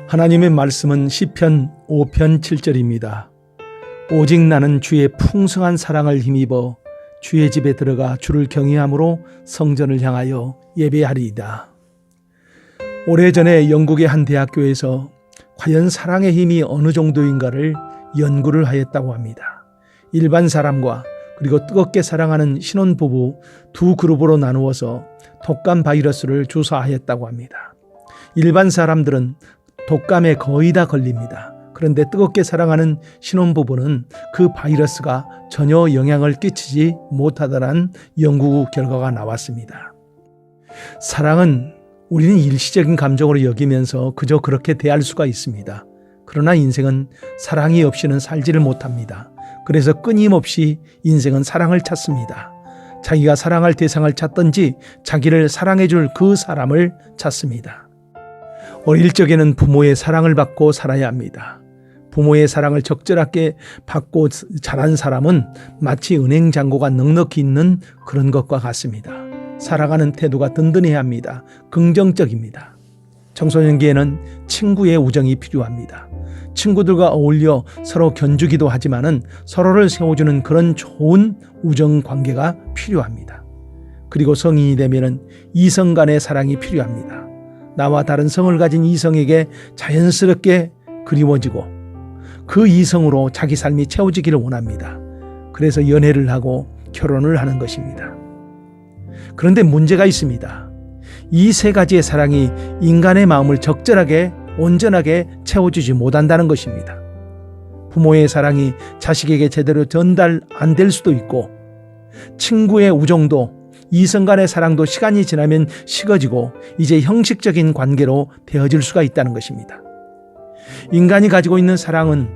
하나님의 말씀은 시편 5편 7절입니다. 오직 나는 주의 풍성한 사랑을 힘입어 주의 집에 들어가 주를 경외함으로 성전을 향하여 예배하리이다. 오래전에 영국의 한 대학교에서 과연 사랑의 힘이 어느 정도인가를 연구를 하였다고 합니다. 일반 사람과 그리고 뜨겁게 사랑하는 신혼부부 두 그룹으로 나누어서 독감 바이러스를 주사하였다고 합니다. 일반 사람들은 독감에 거의 다 걸립니다. 그런데 뜨겁게 사랑하는 신혼부부는 그 바이러스가 전혀 영향을 끼치지 못하다는 연구 결과가 나왔습니다. 사랑은 우리는 일시적인 감정으로 여기면서 그저 그렇게 대할 수가 있습니다. 그러나 인생은 사랑이 없이는 살지를 못합니다. 그래서 끊임없이 인생은 사랑을 찾습니다. 자기가 사랑할 대상을 찾든지 자기를 사랑해줄 그 사람을 찾습니다. 어릴 적에는 부모의 사랑을 받고 살아야 합니다. 부모의 사랑을 적절하게 받고 자란 사람은 마치 은행 잔고가 넉넉히 있는 그런 것과 같습니다. 살아가는 태도가 든든해야 합니다. 긍정적입니다. 청소년기에는 친구의 우정이 필요합니다. 친구들과 어울려 서로 견주기도 하지만은 서로를 세워주는 그런 좋은 우정 관계가 필요합니다. 그리고 성인이 되면은 이성 간의 사랑이 필요합니다. 나와 다른 성을 가진 이성에게 자연스럽게 그리워지고 그 이성으로 자기 삶이 채워지기를 원합니다. 그래서 연애를 하고 결혼을 하는 것입니다. 그런데 문제가 있습니다. 이 세 가지의 사랑이 인간의 마음을 적절하게 온전하게 채워주지 못한다는 것입니다. 부모의 사랑이 자식에게 제대로 전달 안 될 수도 있고, 친구의 우정도 이성 간의 사랑도 시간이 지나면 식어지고 이제 형식적인 관계로 되어질 수가 있다는 것입니다. 인간이 가지고 있는 사랑은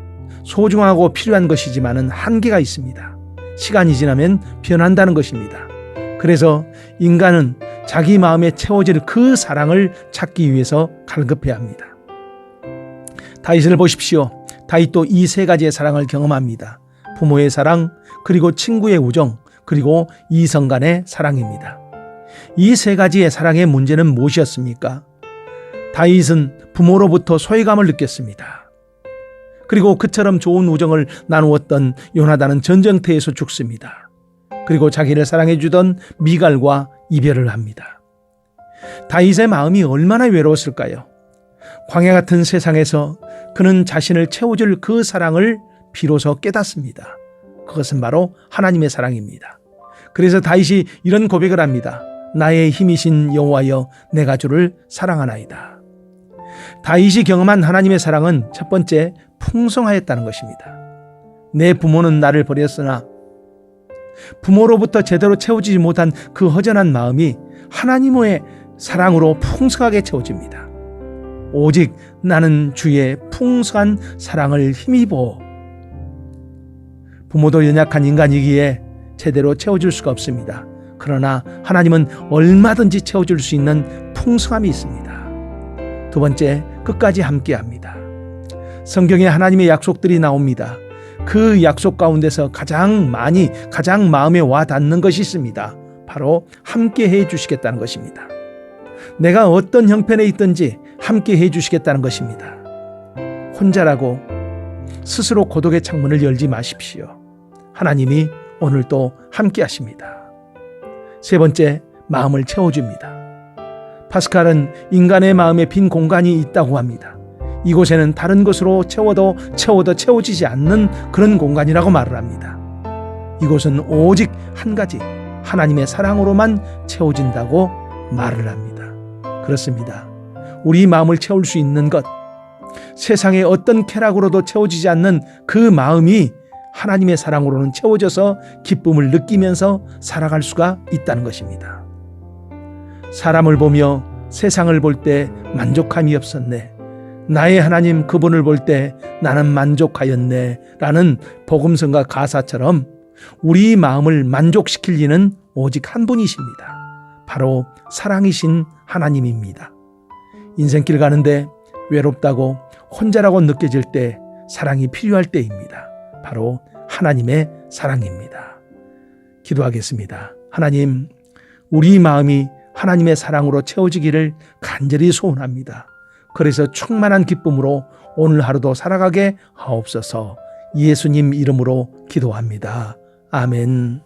소중하고 필요한 것이지만 한계가 있습니다. 시간이 지나면 변한다는 것입니다. 그래서 인간은 자기 마음에 채워질 그 사랑을 찾기 위해서 갈급해야 합니다. 다윗을 보십시오. 다윗도 이 세 가지의 사랑을 경험합니다. 부모의 사랑, 그리고 친구의 우정, 그리고 이성 간의 사랑입니다. 이 세 가지의 사랑의 문제는 무엇이었습니까? 다윗은 부모로부터 소외감을 느꼈습니다. 그리고 그처럼 좋은 우정을 나누었던 요나단은 전쟁터에서 죽습니다. 그리고 자기를 사랑해 주던 미갈과 이별을 합니다. 다윗의 마음이 얼마나 외로웠을까요? 광야 같은 세상에서 그는 자신을 채워줄 그 사랑을 비로소 깨닫습니다. 그것은 바로 하나님의 사랑입니다. 그래서 다윗이 이런 고백을 합니다. 나의 힘이신 여호와여, 내가 주를 사랑하나이다. 다윗이 경험한 하나님의 사랑은 첫 번째, 풍성하였다는 것입니다. 내 부모는 나를 버렸으나 부모로부터 제대로 채워지지 못한 그 허전한 마음이 하나님의 사랑으로 풍성하게 채워집니다. 오직 나는 주의 풍성한 사랑을 힘입어. 부모도 연약한 인간이기에 제대로 채워줄 수가 없습니다. 그러나 하나님은 얼마든지 채워줄 수 있는 풍성함이 있습니다. 두 번째, 끝까지 함께합니다. 성경에 하나님의 약속들이 나옵니다. 그 약속 가운데서 가장 마음에 와 닿는 것이 있습니다. 바로 함께 해 주시겠다는 것입니다. 내가 어떤 형편에 있든지 함께 해 주시겠다는 것입니다. 혼자라고 스스로 고독의 창문을 열지 마십시오. 하나님이 오늘도 함께 하십니다. 세 번째, 마음을 채워줍니다. 파스칼은 인간의 마음에 빈 공간이 있다고 합니다. 이곳에는 다른 것으로 채워도 채워지지 않는 그런 공간이라고 말을 합니다. 이곳은 오직 한 가지, 하나님의 사랑으로만 채워진다고 말을 합니다. 그렇습니다. 우리 마음을 채울 수 있는 것, 세상의 어떤 쾌락으로도 채워지지 않는 그 마음이 하나님의 사랑으로는 채워져서 기쁨을 느끼면서 살아갈 수가 있다는 것입니다. 사람을 보며 세상을 볼 때 만족함이 없었네. 나의 하나님 그분을 볼 때 나는 만족하였네. 라는 복음성가 가사처럼 우리 마음을 만족시킬 이는 오직 한 분이십니다. 바로 사랑이신 하나님입니다. 인생길 가는데 외롭다고 혼자라고 느껴질 때 사랑이 필요할 때입니다. 바로 하나님의 사랑입니다. 기도하겠습니다. 하나님, 우리 마음이 하나님의 사랑으로 채워지기를 간절히 소원합니다. 그래서 충만한 기쁨으로 오늘 하루도 살아가게 하옵소서. 예수님 이름으로 기도합니다. 아멘.